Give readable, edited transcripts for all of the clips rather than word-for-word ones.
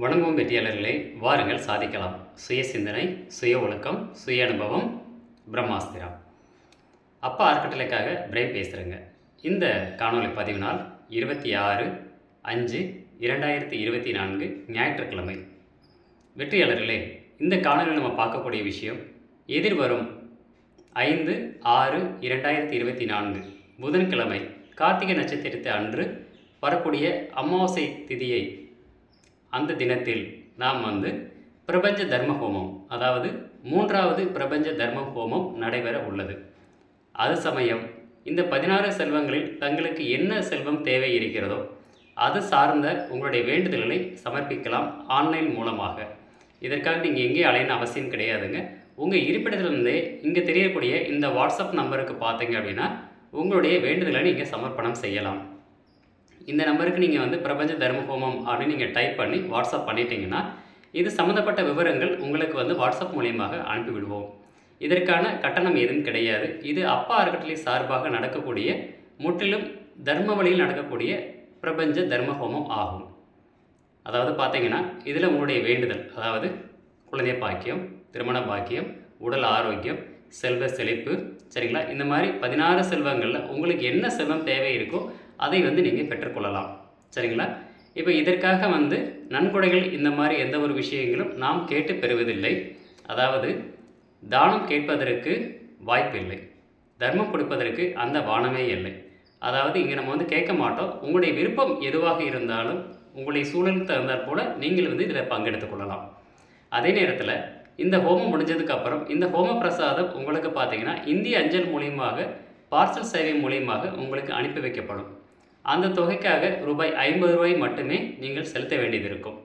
வணங்கும் வெற்றியாளர்களே, வாருங்கள் சாதிக்கலாம். சுய சிந்தனை, சுய ஒழுக்கம், சுய அனுபவம், பிரம்மாஸ்திரம். அப்பா அறக்கட்டளைக்காக பிரேம் பேசுகிறேங்க. இந்த காணொலி பதிவு நாள் 26/5/2024 ஞாயிற்றுக்கிழமை. வெற்றியாளர்களே, இந்த காணொலியில் நம்ம பார்க்கக்கூடிய விஷயம் எதிர்வரும் 5/6/2024 புதன்கிழமை கார்த்திகை நட்சத்திரத்தை அன்று வரக்கூடிய அமாவாசை திதியை அந்த தினத்தில் நாம் பிரபஞ்ச தர்ம ஹோமம், அதாவது 3வது பிரபஞ்ச தர்ம ஹோமம் நடைபெற உள்ளது. அது சமயம் இந்த 16 செல்வங்களில் தங்களுக்கு என்ன செல்வம் தேவை இருக்கிறதோ அது சார்ந்த உங்களுடைய வேண்டுதல்களை சமர்ப்பிக்கலாம் ஆன்லைன் மூலமாக. இதற்காக நீங்கள் எங்கேயும் அலையணும் அவசியம் கிடையாதுங்க. உங்கள் இருப்பிடத்திலிருந்தே இங்கே தெரியக்கூடிய இந்த வாட்ஸ்அப் நம்பருக்கு பார்த்தீங்க அப்படின்னா உங்களுடைய வேண்டுதலை நீங்கள் சமர்ப்பணம் செய்யலாம். இந்த நம்பருக்கு நீங்கள் பிரபஞ்ச தர்ம ஹோமம் அப்படின்னு நீங்கள் டைப் பண்ணி வாட்ஸ்அப் பண்ணிட்டீங்கன்னா இது சம்மந்தப்பட்ட விவரங்கள் உங்களுக்கு வாட்ஸ்அப் மூலியமாக அனுப்பிவிடுவோம். இதற்கான கட்டணம் எதுவும் கிடையாது. இது அப்பா அறக்கட்டளை சார்பாக நடக்கக்கூடிய முற்றிலும் தர்ம வழியில் நடக்கக்கூடிய பிரபஞ்ச தர்ம ஹோமம் ஆகும். அதாவது பார்த்தீங்கன்னா இதில் உங்களுடைய வேண்டுதல், அதாவது குழந்தை பாக்கியம், திருமண பாக்கியம், உடல் ஆரோக்கியம், செல்வ செழிப்பு, சரிங்களா, இந்த மாதிரி 16 செல்வங்களில் உங்களுக்கு என்ன செல்வம் தேவை இருக்கோ அதை நீங்கள் பெற்றுக்கொள்ளலாம். சரிங்களா. இப்போ இதற்காக நன்கொடைகள் இந்த மாதிரி எந்த ஒரு விஷயங்களும் நாம் கேட்டு பெறுவதில்லை. அதாவது தானம் கேட்பதற்கு வாய்ப்பில்லை, தர்மம் கொடுப்பதற்கு அந்த வானமே இல்லை. அதாவது இங்கே நம்ம கேட்க மாட்டோம். உங்களுடைய விருப்பம் எதுவாக இருந்தாலும் உங்களுடைய சூழலுக்கு தகுந்தாற் போல் நீங்கள் இதில் பங்கெடுத்து கொள்ளலாம். அதே நேரத்தில் இந்த ஹோமம் முடிஞ்சதுக்கப்புறம் இந்த ஹோம பிரசாதம் உங்களுக்கு பார்த்தீங்கன்னா இந்திய அஞ்சல் மூலியமாக பார்சல் சேவை மூலியமாக உங்களுக்கு அனுப்பி வைக்கப்படும். அந்த தொகைக்காக ரூபாய் 50 மட்டுமே நீங்கள் செலுத்த வேண்டியது இருக்கும்.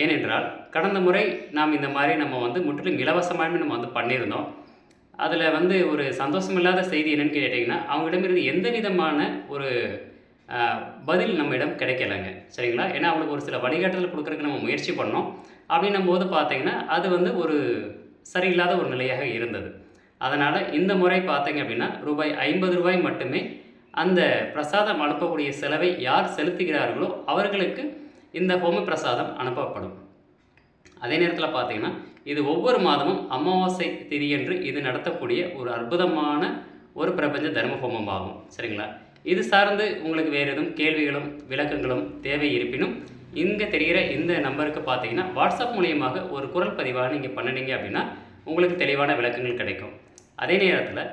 ஏனென்றால் கடந்த முறை நாம் இந்த மாதிரி நம்ம முற்றிலும் இலவசமாக நம்ம பண்ணியிருந்தோம். அதில் ஒரு சந்தோஷமில்லாத செய்தி என்னென்னு கேட்டிங்கன்னா அவங்களிடமிருந்து எந்த விதமான ஒரு பதில் நம்மிடம் கிடைக்கலைங்க. சரிங்களா. ஏன்னா அவங்களுக்கு ஒரு சில வழிகாட்டுதல் கொடுக்குறதுக்கு நம்ம முயற்சி பண்ணோம். அப்படின்னும் போது பார்த்தீங்கன்னா அது ஒரு சரியில்லாத ஒரு நிலையாக இருந்தது. அதனால் இந்த முறை பார்த்தீங்க அப்படின்னா ரூபாய் 50 மட்டுமே அந்த பிரசாதம் அனுப்பக்கூடிய செலவை யார் செலுத்துகிறார்களோ அவர்களுக்கு இந்த ஹோம பிரசாதம் அனுப்பப்படும். அதே நேரத்தில் பார்த்தீங்கன்னா இது ஒவ்வொரு மாதமும் அமாவாசை திதியன்று இது நடத்தக்கூடிய ஒரு அற்புதமான ஒரு பிரபஞ்ச தர்ம ஹோமம் ஆகும். சரிங்களா. இது சார்ந்து உங்களுக்கு வேறு எதுவும் கேள்விகளும் விளக்கங்களும் தேவை இருப்பினும் இங்கே தெரிகிற இந்த நம்பருக்கு பார்த்தீங்கன்னா வாட்ஸ்அப் மூலியமாக ஒரு குரல் பதிவாக நீங்கள் பண்ணினீங்க அப்படின்னா உங்களுக்கு தெளிவான விளக்கங்கள் கிடைக்கும். அதே நேரத்தில்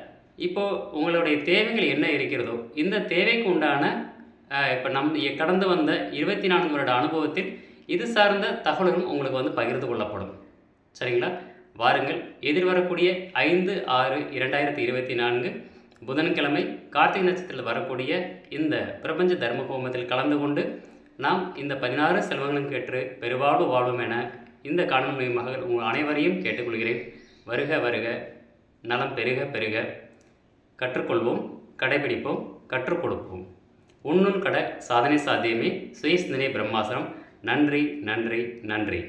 இப்போது உங்களுடைய தேவைகள் என்ன இருக்கிறதோ இந்த தேவைக்கு உண்டான இப்போ கடந்து வந்த 24 வருட அனுபவத்தில் இது சார்ந்த தகவல்களும் உங்களுக்கு பகிர்ந்து கொள்ளப்படும். சரிங்களா. வாருங்கள், எதிர்வரக்கூடிய 5/6/2024 புதன்கிழமை கார்த்திகை நட்சத்திரத்தில் வரக்கூடிய இந்த பிரபஞ்ச தர்ம ஹோமத்தில் கலந்து கொண்டு நாம் இந்த 16 செல்வங்களும் கேட்டு பெருவாழ்வு வாழ்வோம் என இந்த காணொலி மூலியமாக உங்கள் அனைவரையும் கேட்டுக்கொள்கிறேன். வருக வருக, நலம் பெருக பெருக. கற்றுக்கொள்வோம், கடைபிடிப்போம், கற்றுக் கொடுப்போம். உன்னுள் கட சாதனை சாத்தியமே. சுய சிந்தனை பிரம்மாஸ்திரம். நன்றி நன்றி நன்றி.